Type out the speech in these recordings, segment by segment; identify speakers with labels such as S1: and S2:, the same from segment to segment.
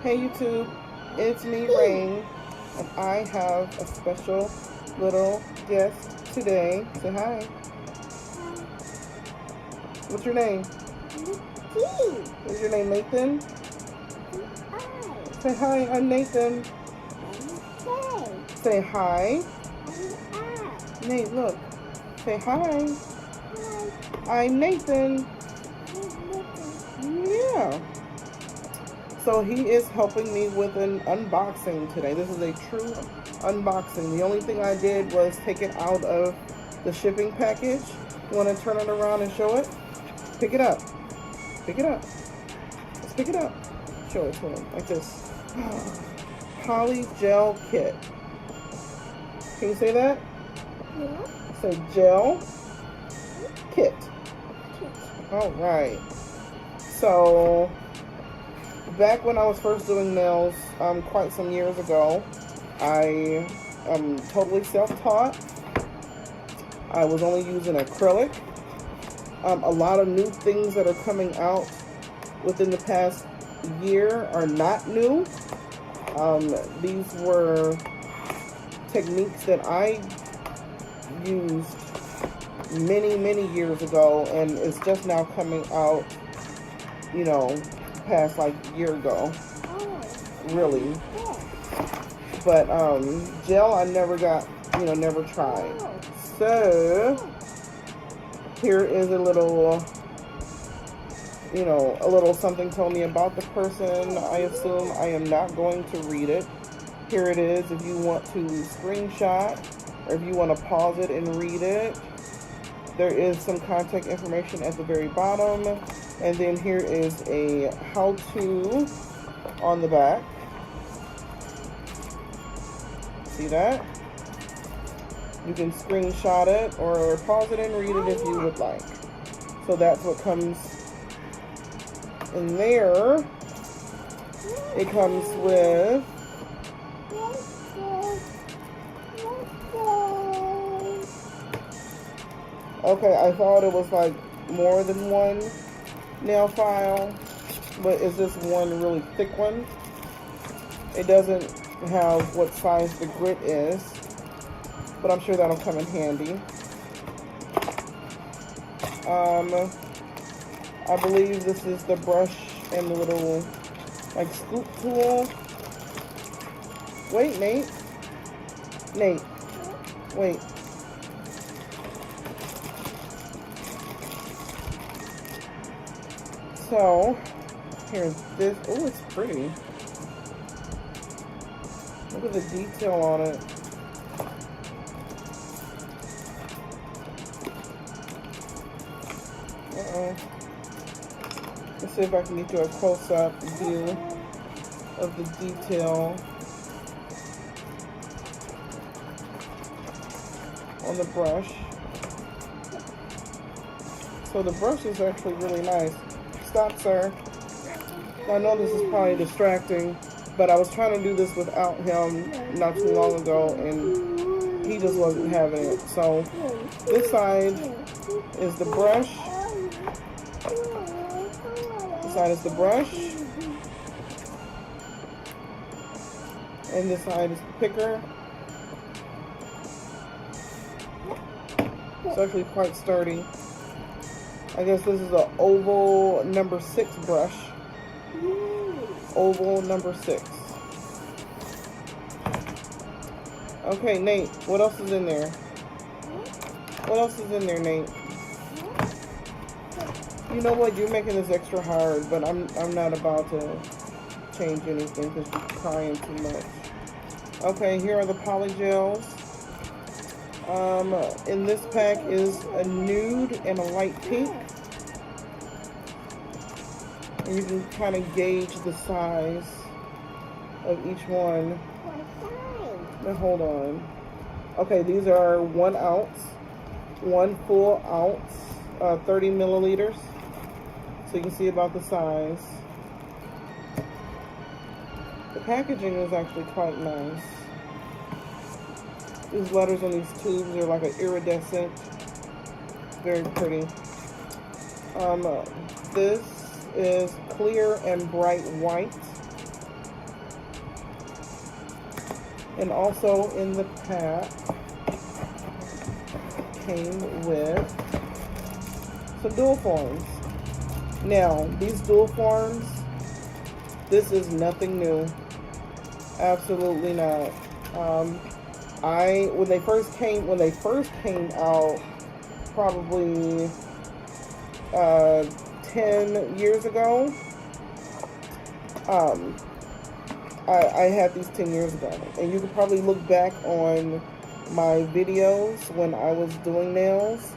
S1: Hey YouTube, it's me, Rain, and I have a special little guest today. Say hi. What's your name? Is your name Nathan? Say hi, I'm Nathan. Say hi. Nate, look. Say hi. I'm Nathan. Yeah. So he is helping me with an unboxing today. This is a true unboxing. The only thing I did was take it out of the shipping package. You want to turn it around and show it? Pick it up. Pick it up. Let's pick it up. Show it to him like this. Polygel kit. Can you say that?
S2: Yeah.
S1: Say gel kit. All right. So back when I was first doing nails, quite some years ago, I am totally self-taught. I was only using acrylic. A lot of new things that are coming out within the past year are not new. These were techniques that I used many years ago, and it's just now coming out, you know, past like a year ago, really. But gel I never got, never tried. So here is a little, a little something told me about the person. I assume I am not going to read it. Here it is if you want to screenshot or if you want to pause it and read it. There is some contact information at the very bottom. And then here is a how-to on the back. See that? You can screenshot it or pause it and read it if you would like. So that's what comes in there. It comes with okay, I thought it was like more than one nail file, but it's just one really thick one. It doesn't have what size the grit is, but I'm sure that'll come in handy. I believe this is the brush and the little like scoop tool. Wait, Nate, wait. So, here's this. Oh, it's pretty. Look at the detail on it. Let's see if I can get you a close-up view of the detail on the brush. So the brush is actually really nice. Stop, sir. I know this is probably distracting, but I was trying to do this without him not too long ago, and he just wasn't having it. So this side is the brush. This side is the brush. And this side is the picker. It's actually quite sturdy. I guess this is an oval number 6 brush. Oval number 6. Okay, Nate, what else is in there? What else is in there, Nate? You know what? You're making this extra hard, but I'm not about to change anything because you're crying too much. Okay, here are the polygels. In this pack is a nude and a light pink. And you can kind of gauge the size of each one. But hold on. Okay, these are 1 ounce, 1 full ounce, 30 milliliters. So you can see about the size. The packaging is actually quite nice. These letters on these tubes are like an iridescent. Very pretty. This is clear and bright white. And also in the pack came with some dual forms. Now, these dual forms, this is nothing new. Absolutely not. When they first came out, probably 10 years ago, I had these 10 years ago, and you could probably look back on my videos when I was doing nails.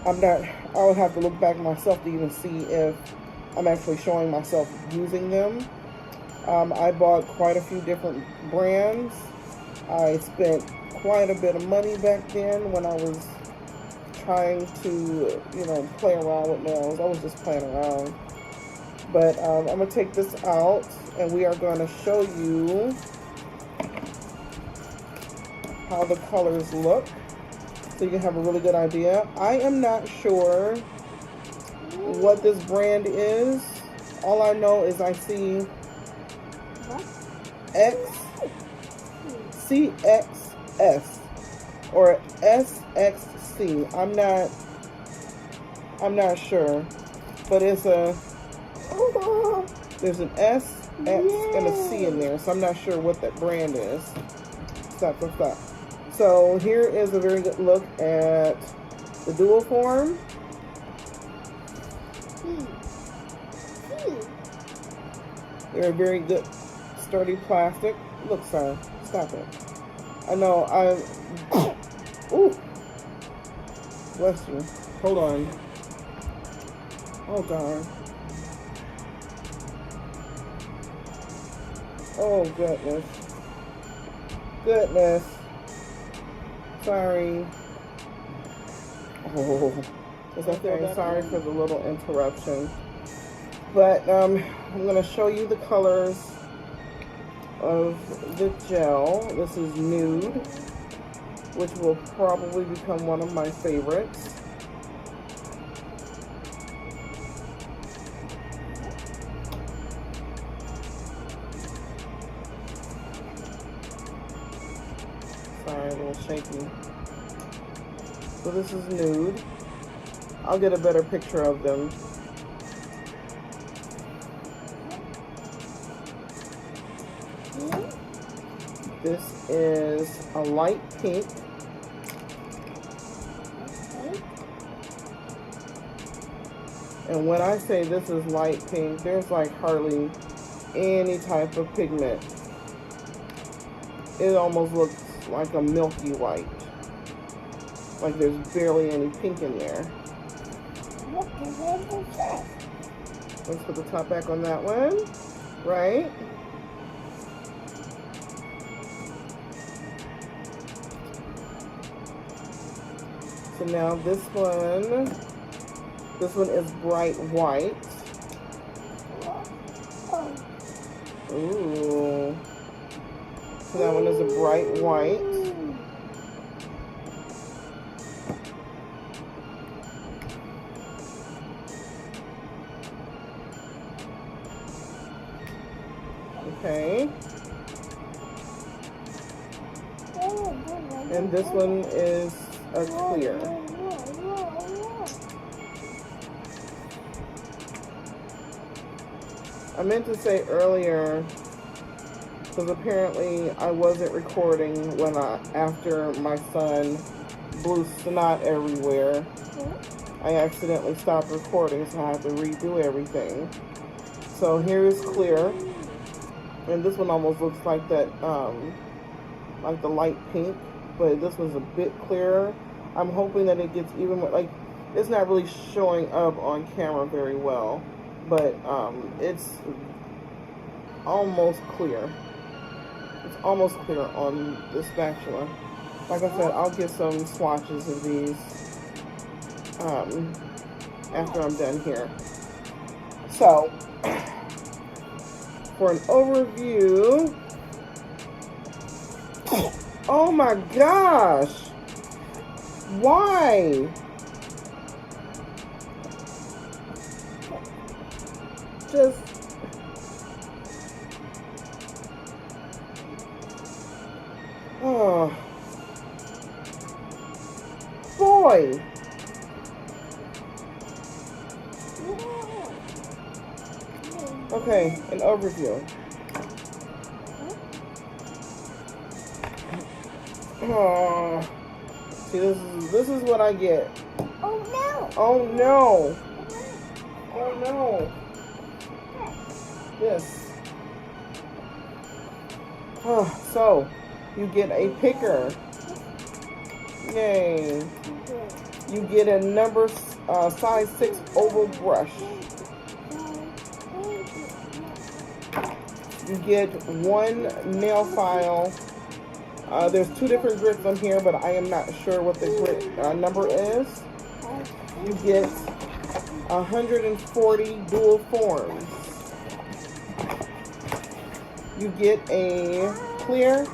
S1: I would have to look back myself to even see if I'm actually showing myself using them. I bought quite a few different brands. I spent quite a bit of money back then when I was trying to, play around with nails. I was just playing around. But I'm going to take this out, and we are going to show you how the colors look, so you can have a really good idea. I am not sure what this brand is. All I know is I see CXS or SXC. I'm not sure, but there's an S, X, and a C in there, so I'm not sure what that brand is. Stop. So here is a very good look at the dual form. They're very good, sturdy plastic. Look, sir, stop it. I know, ooh, bless you. Hold on. Oh, darn. Oh, goodness. Sorry. Oh, okay, sorry for the little interruption. But I'm going to show you the colors of the gel. This is Nude, which will probably become one of my favorites. Sorry, a little shaky. So this is Nude. I'll get a better picture of them. This is a light pink. And when I say this is light pink, there's like hardly any type of pigment. It almost looks like a milky white. Like there's barely any pink in there. Let's put the top back on that one. Right? So now this one is bright white. Ooh. So that one is a bright white. Okay. And this one is a clear. I meant to say earlier, because apparently I wasn't recording after my son blew snot everywhere. I accidentally stopped recording, so I have to redo everything. So here is clear, and this one almost looks like that, like the light pink, but this one's a bit clearer. I'm hoping that it gets even more, like, it's not really showing up on camera very well, but it's almost clear. It's almost clear on the spatula. Like I said, I'll get some swatches of these after I'm done here. So, for an overview, oh my gosh, why? toy. Okay, an overview. Oh, see, this is what I get.
S2: Oh no!
S1: Oh no! Oh no! Yes. Oh, so you get a picker. Yay! You get a number size 6 oval brush. You get one nail file. There's 2 different grits on here, but I am not sure what the grit number is. You get 140 dual forms. You get a clear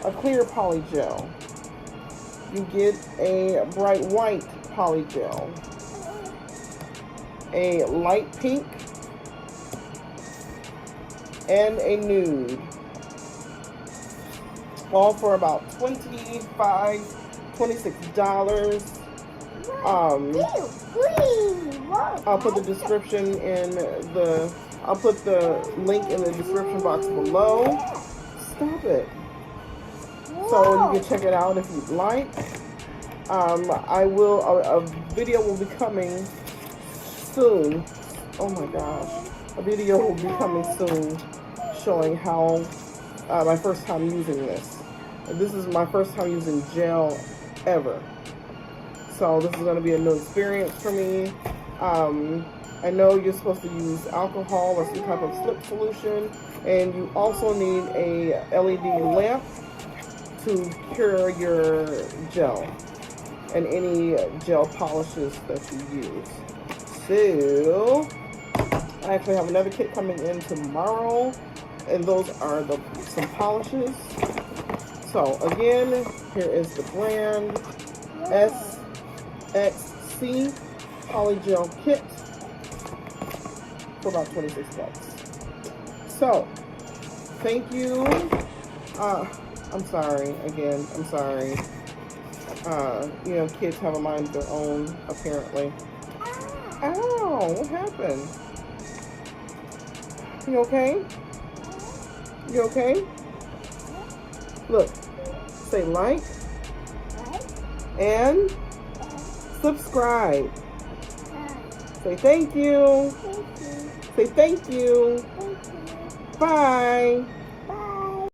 S1: polygel. You get a bright white polygel. A light pink. And a nude. All for about $26. I'll put the description in the. I'll put the link in the description box below. Stop it. So you can check it out if you'd like. I will. A video will be coming soon. Oh my gosh. A video will be coming soon showing how my first time using this. This is my first time using gel ever. So this is going to be a new experience for me. I know you're supposed to use alcohol or some type of slip solution. And you also need a LED lamp to cure your gel and any gel polishes that you use. So I actually have another kit coming in tomorrow, and those are some polishes. So again, here is the brand SXC Polygel Kit for about $26. So thank you. I'm sorry again. I'm sorry. You know, kids have a mind of their own, apparently. Ow! What happened? You okay? You okay? Look, say like and subscribe. Say thank you. Say thank you. Bye.